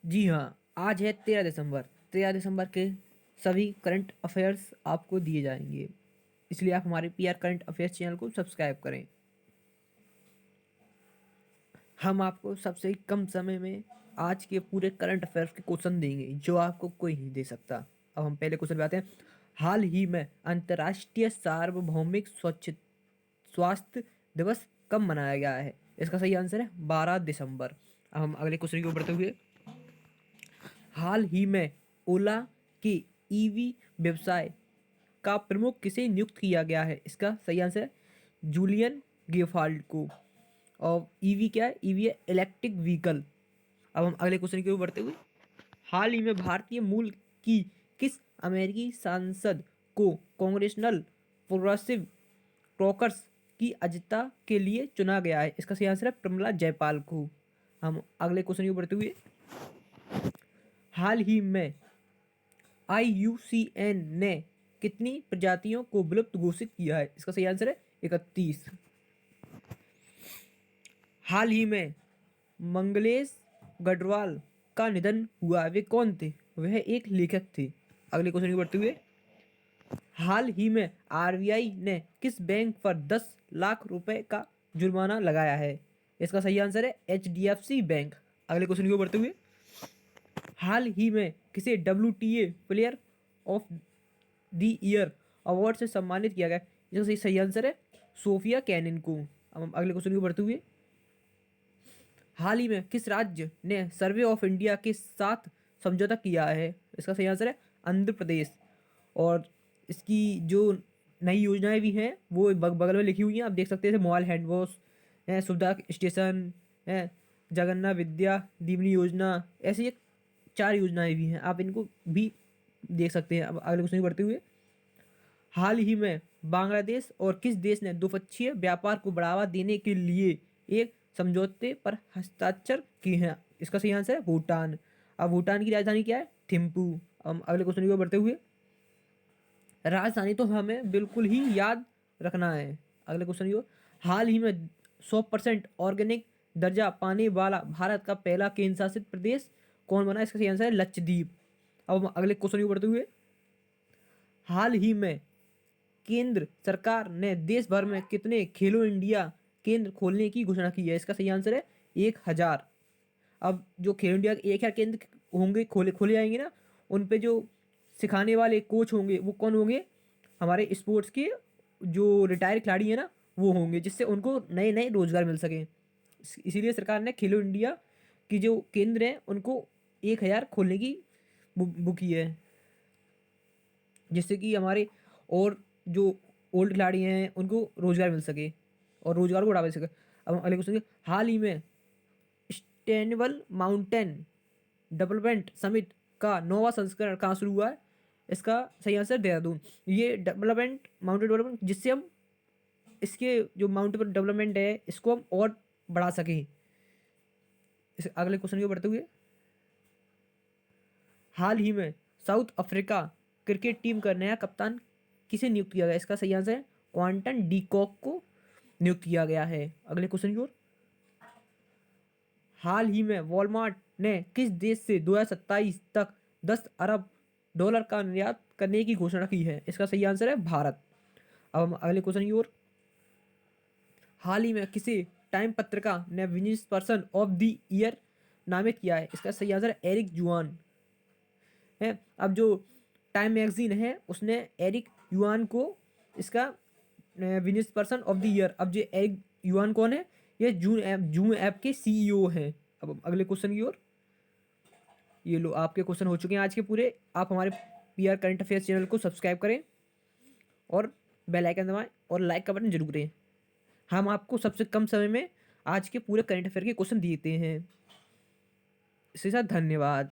जी हाँ, आज है 13 दिसंबर। 13 दिसंबर के सभी करंट अफेयर्स आपको दिए जाएंगे, इसलिए आप हमारे पीआर करंट अफेयर्स चैनल को सब्सक्राइब करें। हम आपको सबसे कम समय में आज के पूरे करंट अफेयर्स के क्वेश्चन देंगे जो आपको कोई नहीं दे सकता। अब हम पहले क्वेश्चन पे आते हैं। हाल ही में अंतर्राष्ट्रीय सार्वभौमिक स्वच्छ स्वास्थ्य दिवस कब मनाया गया है? इसका सही आंसर है 12 दिसंबर। अब हम अगले क्वेश्चन की ओर बढ़ते हुए, हाल ही में ओला के ईवी व्यवसाय का प्रमुख किसे नियुक्त किया गया है? इसका सही आंसर है जूलियन गेफाल्ड को। और ईवी क्या है? ईवी है इलेक्ट्रिक व्हीकल। अब हम अगले क्वेश्चन की ओर बढ़ते हुए, हाल ही में भारतीय मूल की किस अमेरिकी सांसद को कांग्रेसनल प्रोग्रेसिव कॉकस की अध्यक्षता के लिए चुना गया है? इसका सही आंसर है प्रमिला जयपाल को। हम अगले क्वेश्चन की ओर बढ़ते हुए, हाल ही में IUCN ने कितनी प्रजातियों को विलुप्त घोषित किया है? इसका सही आंसर है 31। हाल ही में मंगलेश गढ़वाल का निधन हुआ, वे कौन थे? वह एक लेखक थे। अगले क्वेश्चन की बढ़ते हुए, हाल ही में RBI ने किस बैंक पर 10 लाख रुपए का जुर्माना लगाया है? इसका सही आंसर है HDFC बैंक। अगले क्वेश्चन की ओर बढ़ते हुए, हाल ही में किसे WTA player of the year award से सम्मानित किया गया? इसका सही आंसर है सोफिया कैनिन को। अब हम अगले क्वेश्चन की ओर बढ़ते हुए, हाल ही में किस राज्य ने सर्वे ऑफ इंडिया के साथ समझौता किया है? इसका सही आंसर है आंध्र प्रदेश। और इसकी जो नई योजनाएं भी हैं वो बगल में लिखी हुई हैं, आप देख सकते हैं। मोबाइल हैंड वॉश है, सुविधा स्टेशन है, जगन्नाथ विद्या दीवनी योजना, ऐसी एक 4 योजनाएं भी हैं, आप इनको भी देख सकते हैं। अब अगले क्वेश्चन की बढ़ते हुए, हाल ही में बांग्लादेश और किस देश ने द्विपक्षीय व्यापार को बढ़ावा देने के लिए एक समझौते पर हस्ताक्षर किए हैं? इसका सही आंसर है भूटान। अब भूटान की राजधानी क्या है? थिम्पू। अब अगले क्वेश्चन की ओर बढ़ते हुए, राजधानी तो हमें बिल्कुल ही याद रखना है। अगले क्वेश्चन की ओर, हाल ही में 100% ऑर्गेनिक दर्जा पाने वाला भारत का पहला केंद्र शासित प्रदेश कौन बना? इसका सही आंसर है लक्षद्वीप। अब हम अगले क्वेश्चन की ओर बढ़ते हुए, हाल ही में केंद्र सरकार ने देश भर में कितने खेलो इंडिया केंद्र खोलने की घोषणा की है? इसका सही आंसर है 1000। अब जो खेलो इंडिया के 1000 केंद्र होंगे, खोले खोले जाएंगे ना, उन पे जो सिखाने वाले कोच होंगे वो कौन होंगे? हमारे स्पोर्ट्स के जो रिटायर खिलाड़ी हैं ना, वो होंगे, जिससे उनको नए नए रोजगार मिल सके। इसीलिए सरकार ने खेलो इंडिया की जो केंद्र हैं उनको 1000 खोलने की वो की है, जिससे कि हमारे और जो ओल्ड खिलाड़ी हैं उनको रोजगार मिल सके और रोजगार को बढ़ावा दे सके। अब हम अगले क्वेश्चन, हाल ही में स्टेनबल माउंटेन डेवलपमेंट समिट का 9वां संस्करण कहाँ शुरू हुआ है? इसका सही आंसर देहरादून। ये डेवलपमेंट माउंटेन डेवलपमेंट, जिससे हम इसके जो माउंटेन डेवलपमेंट है इसको हम और बढ़ा सकें। इस अगले क्वेश्चन की ओर बढ़ते हुए, हाल ही में साउथ अफ्रीका क्रिकेट टीम का नया कप्तान किसे नियुक्त किया गया? इसका सही आंसर है क्वांटन डी कॉक को नियुक्त किया गया है। अगले क्वेश्चन की ओर, हाल ही में वॉलमार्ट ने किस देश से 2027 तक $10 अरब का निर्यात करने की घोषणा की है? इसका सही आंसर है भारत। अब हम अगले क्वेश्चन की ओर, हाल ही में किसे टाइम पत्रिका ने business person of the year नामित किया है? इसका सही आंसर है एरिक जुआन है। अब जो टाइम मैगजीन है उसने एरिक युआन को इसका business person of the year. अब जो एरिक युआन कौन है? ये जूम ऐप के CEO हैं। अब हम अगले क्वेश्चन की ओर, ये लो आपके क्वेश्चन हो चुके हैं आज के पूरे। आप हमारे PR करंट अफेयर्स चैनल को सब्सक्राइब करें और बेल आइकन दबाएं और लाइक का बटन जरूर करें। हम आपको सबसे कम समय में आज के पूरे करंट अफेयर के क्वेश्चन देते हैं। इसके साथ धन्यवाद।